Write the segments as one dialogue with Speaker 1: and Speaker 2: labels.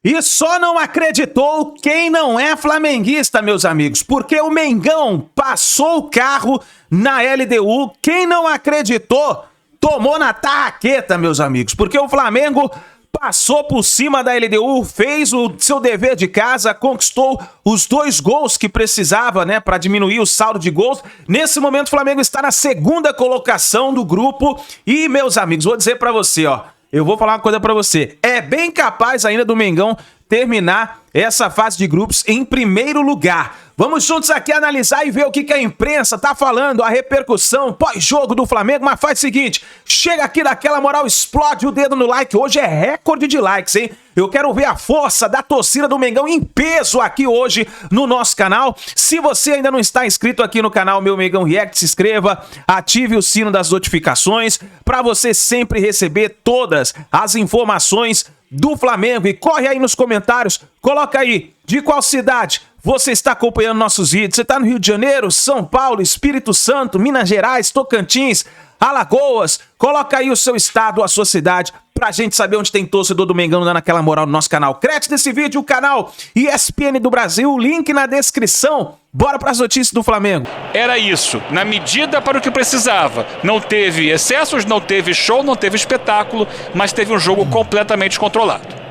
Speaker 1: E só não acreditou quem não é flamenguista, meus amigos, porque o Mengão passou o carro na LDU. Quem não acreditou tomou na tarraqueta, meus amigos, porque o Flamengo passou por cima da LDU, fez o seu dever de casa, conquistou os 2 gols que precisava, né, para diminuir o saldo de gols. Nesse momento o Flamengo está na 2ª colocação do grupo e, meus amigos, vou dizer para você, ó, eu vou falar uma coisa pra você. É bem capaz ainda do Mengão terminar essa fase de grupos em primeiro lugar. Vamos juntos aqui analisar e ver o que a imprensa tá falando, a repercussão pós-jogo do Flamengo. Mas faz o seguinte, chega aqui daquela moral, explode o dedo no like. Hoje é recorde de likes, hein? Eu quero ver a força da torcida do Mengão em peso aqui hoje no nosso canal. Se você ainda não está inscrito aqui no canal Meu Mengão React, se inscreva, ative o sino das notificações para você sempre receber todas as informações do Flamengo. E corre aí nos comentários, coloca aí de qual cidade você está acompanhando nossos vídeos. Você está no Rio de Janeiro, São Paulo, Espírito Santo, Minas Gerais, Tocantins, Alagoas. Coloca aí o seu estado, a sua cidade, pra gente saber onde tem torcedor do Mengão dando aquela moral no nosso canal. Crédito desse vídeo, o canal ESPN do Brasil, link na descrição. Bora pras notícias do Flamengo.
Speaker 2: Era isso, na medida para o que precisava. Não teve excessos, não teve show, não teve espetáculo, mas teve um jogo completamente controlado.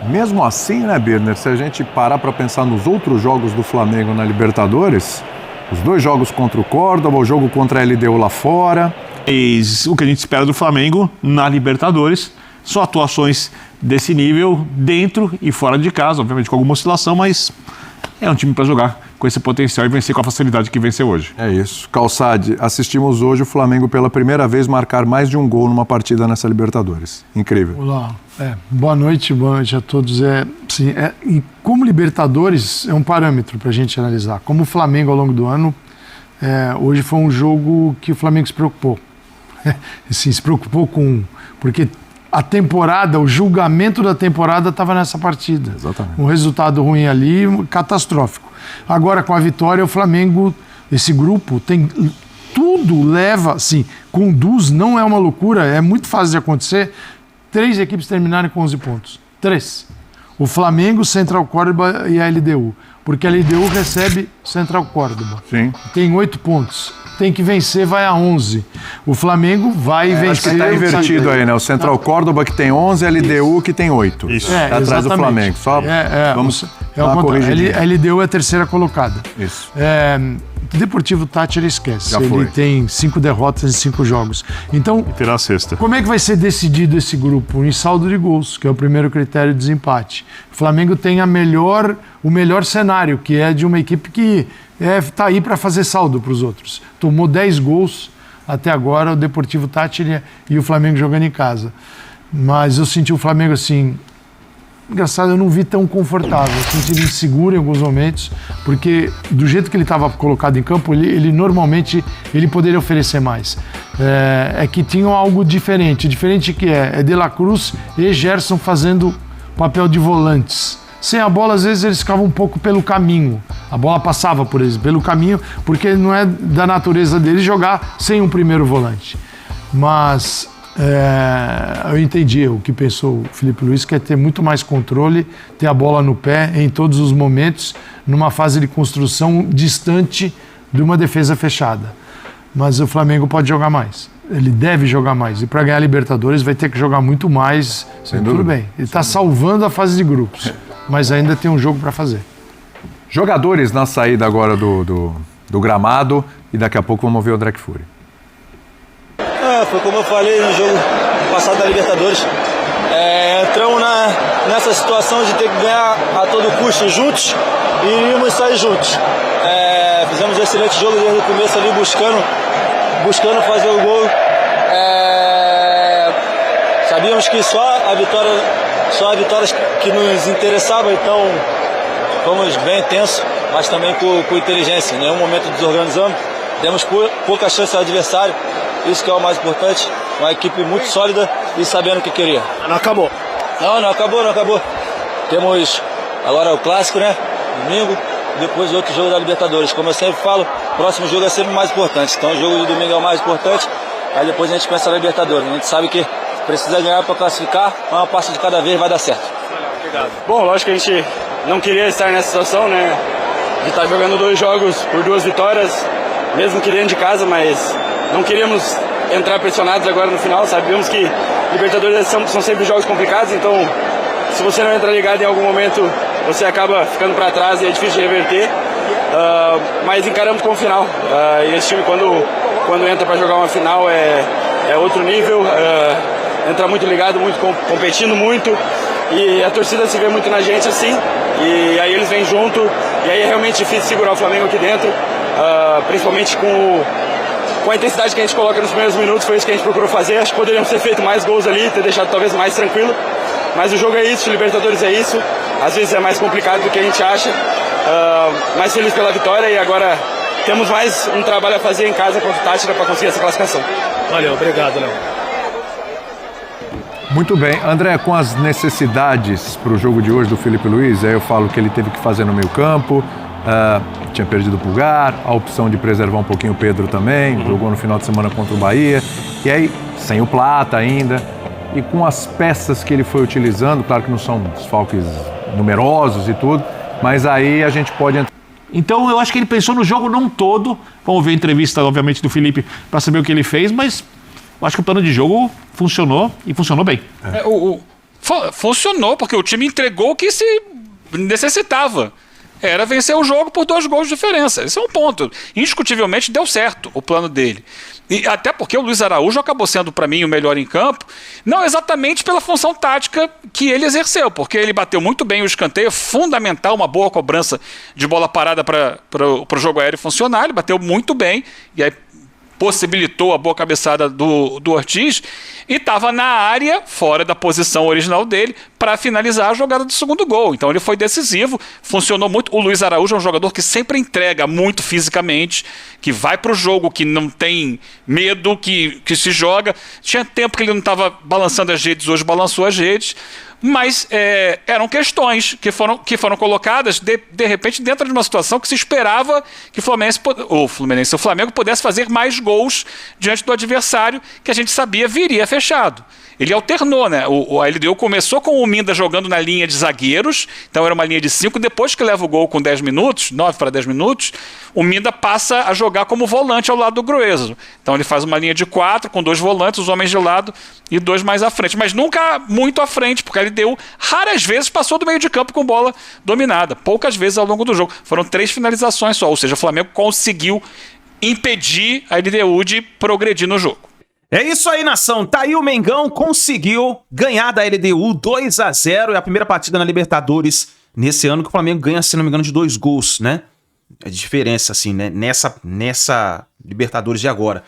Speaker 3: Mesmo assim, né, Birner, se a gente parar para pensar nos outros jogos do Flamengo na Libertadores, os 2 jogos contra o Córdoba, o jogo contra a LDU lá fora.
Speaker 4: O que a gente espera do Flamengo na Libertadores são atuações desse nível dentro e fora de casa, obviamente com alguma oscilação, mas é um time para jogar com esse potencial e vencer com a facilidade que venceu hoje.
Speaker 3: É isso. Calçade, assistimos hoje o Flamengo pela primeira vez marcar mais de um gol numa partida nessa Libertadores. Incrível.
Speaker 5: Olá, boa noite a todos. E como Libertadores é um parâmetro para a gente analisar. Como o Flamengo ao longo do ano, hoje foi um jogo que o Flamengo se preocupou. Assim, se preocupou porque a temporada, o julgamento da temporada estava nessa partida.
Speaker 3: Exatamente.
Speaker 5: Um resultado ruim ali, catastrófico. Agora, com a vitória, o Flamengo, esse grupo, tem tudo leva, assim, conduz, não é uma loucura, é muito fácil de acontecer, 3 equipes terminarem com 11 pontos. 3. O Flamengo, Central Córdoba e a LDU. Porque a LDU recebe Central Córdoba.
Speaker 3: Sim.
Speaker 5: Tem 8 pontos. Tem que vencer, vai a 11. O Flamengo vai vencer...
Speaker 3: Acho que está invertido aí, né? O Central Córdoba que tem 11, a LDU que tem 8.
Speaker 4: Isso.
Speaker 3: Tá atrás do Flamengo. Só vamos
Speaker 5: é o contrário. A LDU é a 3ª colocada.
Speaker 3: Isso.
Speaker 5: O Deportivo Táchira esquece.
Speaker 3: Já foi.
Speaker 5: Ele tem 5 derrotas em 5 jogos. Então,
Speaker 4: E terá a 6ª.
Speaker 5: como é que vai ser decidido esse grupo? Em saldo de gols, que é o primeiro critério de desempate. O Flamengo tem o melhor cenário, que é de uma equipe que está aí para fazer saldo para os outros. Tomou 10 gols até agora, o Deportivo Táchira e o Flamengo jogando em casa. Mas eu senti o Flamengo assim... Engraçado, eu não vi tão confortável. Eu senti ele inseguro em alguns momentos, porque do jeito que ele estava colocado em campo, ele normalmente ele poderia oferecer mais. É que tinham algo diferente. Diferente que é De La Cruz e Gerson fazendo papel de volantes. Sem a bola, às vezes eles ficavam um pouco pelo caminho. A bola passava por eles pelo caminho, porque não é da natureza deles jogar sem um primeiro volante. Mas eu entendi o que pensou o Felipe Luiz, que é ter muito mais controle, ter a bola no pé em todos os momentos, numa fase de construção distante de uma defesa fechada. Mas o Flamengo pode jogar mais. Ele deve jogar mais. E para ganhar a Libertadores vai ter que jogar muito mais. Tudo bem. Ele está salvando a fase de grupos. Mas ainda tem um jogo para fazer.
Speaker 3: Jogadores na saída agora do gramado e daqui a pouco vamos ver o Drek Fury.
Speaker 6: Foi como eu falei no jogo passado da Libertadores. Entramos nessa situação de ter que ganhar a todo custo juntos e iríamos sair juntos. Fizemos um excelente jogo desde o começo ali, buscando fazer o gol. Sabíamos que só a vitória que nos interessava, então fomos bem intensos, mas também com inteligência. Em nenhum momento desorganizamos, demos pouca chance ao adversário, isso que é o mais importante. Uma equipe muito sólida e sabendo o que queria.
Speaker 7: Não acabou?
Speaker 6: Não acabou. Temos agora o clássico, né? Domingo, depois outro jogo da Libertadores. Como eu sempre falo, o próximo jogo é sempre mais importante. Então o jogo de domingo é o mais importante, aí depois a gente pensa na Libertadores. A gente sabe que precisa ganhar para classificar, uma passo de cada vez vai dar certo. Obrigado. Bom, lógico que a gente não queria estar nessa situação, né? De estar jogando 2 jogos por 2 vitórias, mesmo que dentro de casa, mas não queríamos entrar pressionados agora no final. Sabíamos que Libertadores são sempre jogos complicados, então se você não entra ligado em algum momento, você acaba ficando para trás e é difícil de reverter. Mas encaramos como final. E esse time, quando entra para jogar uma final, é outro nível. Entra muito ligado, muito competindo muito. E a torcida se vê muito na gente assim. E aí eles vêm junto. E aí é realmente difícil segurar o Flamengo aqui dentro. Principalmente com a intensidade que a gente coloca nos primeiros minutos. Foi isso que a gente procurou fazer. Acho que poderíamos ter feito mais gols ali, ter deixado talvez mais tranquilo. Mas o jogo é isso, o Libertadores é isso. Às vezes é mais complicado do que a gente acha. Mais feliz pela vitória e agora temos mais um trabalho a fazer em casa contra o Táchira para conseguir essa classificação. Valeu, obrigado, Léo.
Speaker 3: Muito bem. André, com as necessidades para o jogo de hoje do Felipe Luiz, aí eu falo que ele teve que fazer no meio campo, tinha perdido o Pulgar, a opção de preservar um pouquinho o Pedro também, jogou no final de semana contra o Bahia, e aí sem o Plata ainda, e com as peças que ele foi utilizando, claro que não são desfalques numerosos e tudo, mas aí a gente pode entrar.
Speaker 4: Então eu acho que ele pensou no jogo não todo. Vamos ver a entrevista, obviamente, do Felipe para saber o que ele fez, mas eu acho que o plano de jogo funcionou e funcionou bem.
Speaker 2: Funcionou, porque o time entregou o que se necessitava. Era vencer o jogo por 2 gols de diferença. Esse é um ponto. Indiscutivelmente deu certo o plano dele. E até porque o Luiz Araújo acabou sendo, para mim, o melhor em campo, não exatamente pela função tática que ele exerceu, porque ele bateu muito bem o escanteio, fundamental, uma boa cobrança de bola parada para o jogo aéreo funcionar, ele bateu muito bem, e aí possibilitou a boa cabeçada do Ortiz, e estava na área, fora da posição original dele, para finalizar a jogada do segundo gol. Então ele foi decisivo, funcionou muito. O Luiz Araújo é um jogador que sempre entrega muito fisicamente, que vai para o jogo, que não tem medo, que se joga. Tinha tempo que ele não estava balançando as redes, hoje balançou as redes. Mas eram questões que foram colocadas, de repente, dentro de uma situação que se esperava que o Flamengo pudesse fazer mais gols diante do adversário, que a gente sabia viria fechado. Ele alternou, né? A LDU começou com o Minda jogando na linha de zagueiros, então era uma linha de 5, depois que leva o gol com 10 minutos, 9 para 10 minutos, o Minda passa a jogar como volante ao lado do Grueso. Então ele faz uma linha de 4, com 2 volantes, os homens de lado e 2 mais à frente, mas nunca muito à frente, porque a LDU raras vezes passou do meio de campo com bola dominada, poucas vezes ao longo do jogo. Foram 3 finalizações só, ou seja, o Flamengo conseguiu impedir a LDU de progredir no jogo.
Speaker 1: É isso aí, nação. Tá aí o Mengão, conseguiu ganhar da LDU 2-0. É a primeira partida na Libertadores nesse ano que o Flamengo ganha, se não me engano, de 2 gols, né? É de diferença, assim, né? Nessa Libertadores de agora.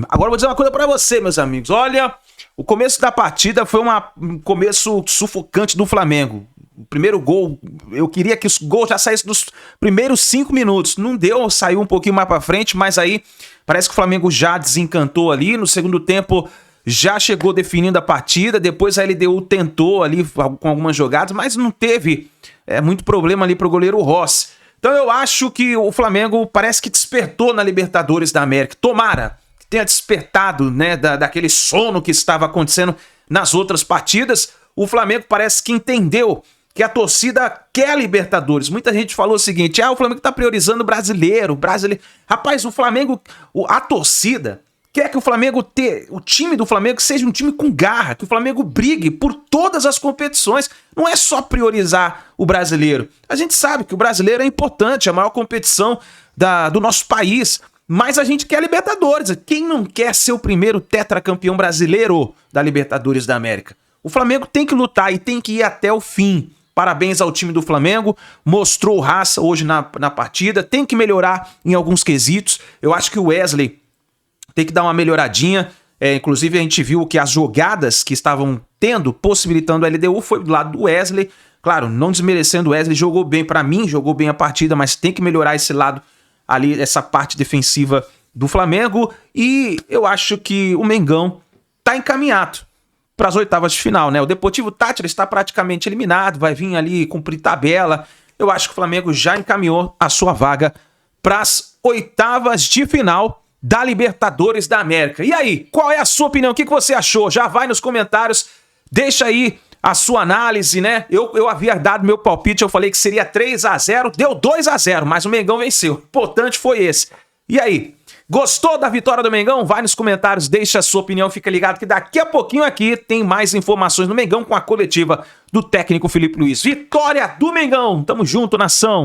Speaker 1: Agora eu vou dizer uma coisa pra você, meus amigos. Olha, o começo da partida foi um começo sufocante do Flamengo. O primeiro gol, eu queria que os gols já saíssem dos primeiros 5 minutos. Não deu, saiu um pouquinho mais pra frente, mas aí parece que o Flamengo já desencantou ali. No segundo tempo já chegou definindo a partida. Depois a LDU tentou ali com algumas jogadas, mas não teve muito problema ali pro goleiro Rossi. Então eu acho que o Flamengo parece que despertou na Libertadores da América. Tomara que tenha despertado, né, daquele sono que estava acontecendo nas outras partidas. O Flamengo parece que entendeu que a torcida quer a Libertadores. Muita gente falou o seguinte, o Flamengo tá priorizando o brasileiro. Rapaz, o Flamengo, a torcida quer que o time do Flamengo seja um time com garra, que o Flamengo brigue por todas as competições. Não é só priorizar o brasileiro. A gente sabe que o brasileiro é importante, é a maior competição do nosso país, mas a gente quer a Libertadores. Quem não quer ser o primeiro tetracampeão brasileiro da Libertadores da América? O Flamengo tem que lutar e tem que ir até o fim. Parabéns ao time do Flamengo, mostrou raça hoje na partida, tem que melhorar em alguns quesitos. Eu acho que o Wesley tem que dar uma melhoradinha. Inclusive a gente viu que as jogadas que estavam possibilitando a LDU foi do lado do Wesley. Claro, não desmerecendo o Wesley, jogou bem pra mim, jogou bem a partida, mas tem que melhorar esse lado ali, essa parte defensiva do Flamengo. E eu acho que o Mengão tá encaminhado para as oitavas de final, né? O Deportivo Táchira está praticamente eliminado, vai vir ali cumprir tabela. Eu acho que o Flamengo já encaminhou a sua vaga para as oitavas de final da Libertadores da América. E aí, qual é a sua opinião? O que você achou? Já vai nos comentários, deixa aí a sua análise, né? Eu havia dado meu palpite, eu falei que seria 3-0, deu 2-0, mas o Mengão venceu. O importante foi esse. E aí? Gostou da vitória do Mengão? Vai nos comentários, deixa a sua opinião, fica ligado que daqui a pouquinho aqui tem mais informações do Mengão com a coletiva do técnico Filipe Luiz. Vitória do Mengão! Tamo junto, nação!